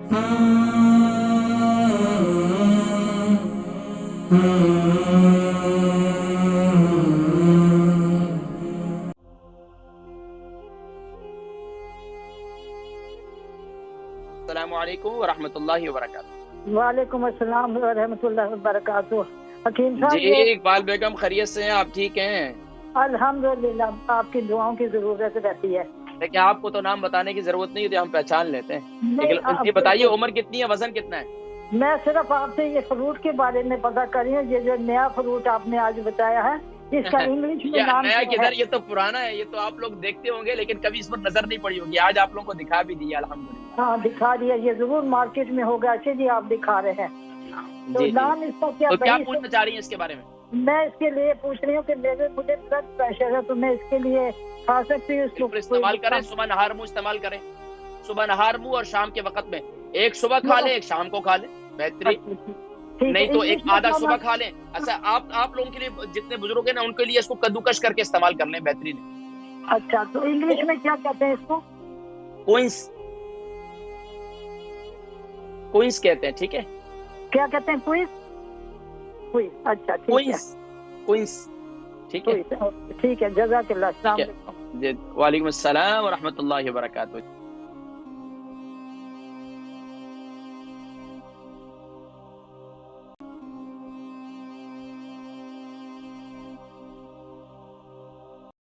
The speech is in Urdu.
السلام علیکم ورحمۃ اللہ وبرکاتہ۔ وعلیکم السلام ورحمۃ اللہ وبرکاتہ۔ حکیم صاحب جی اقبال بیگم خیریت سے ہیں؟ آپ ٹھیک ہیں؟ الحمدللہ، آپ کی دعاؤں کی ضرورت رہتی ہے۔ لیکن آپ کو تو نام بتانے کی ضرورت نہیں ہوتی، ہم پہچان لیتے ہیں۔ لیکن یہ بتائیے عمر کتنی ہے، وزن کتنا ہے؟ میں صرف آپ سے یہ فروٹ کے بارے میں پتہ کری ہوں، یہ جو نیا فروٹ آپ نے آج بتایا ہے اس کا انگلش میں نام نیا کیا ہے؟ کدھر، یہ تو پرانا ہے، یہ تو آپ لوگ دیکھتے ہوں گے لیکن کبھی اس پر نظر نہیں پڑی ہوگی۔ آج آپ لوگوں کو دکھا بھی دیا الحمدللہ۔ ہاں دکھا دیا، یہ ضرور مارکیٹ میں ہوگا۔ اچھا جی، آپ دکھا رہے ہیں تو جی نام اس کا کیا؟ تو کیا پوچھنا چاہ رہی ہیں اس کے بارے میں؟ میں اس کے لیے پوچھ رہی ہوں کہ مجھے بلڈ پریشر ہے، تو میں اس کے لیے کھا سکتی ہوں اس کو؟ استعمال کریں، صبح نہار منہ استعمال کریں، صبح نہار منہ اور شام کے وقت میں ایک صبح کھا لیں ایک شام کو کھا لیں، بہترین۔ نہیں تو ایک آدھا صبح کھا لیں۔ اچھا آپ لوگوں کے لیے جتنے بزرگ ہیں نا ان کے لیے اس کو کدوکش کر کے استعمال کر لیں، بہترین ہے۔ اچھا، تو انگلش میں کیا کہتے ہیں اس کو؟ کوئنس کہتے ہیں، ٹھیک ہے؟ کیا کہتے ہیں؟ کوئنس؟ اچھا ٹھیک ہے، کوئنس، ٹھیک ہے؟ ٹھیک ہے، جزاک اللہ، السلام علیکم۔ وعلیکم السلام ورحمۃ اللہ وبرکاتہ۔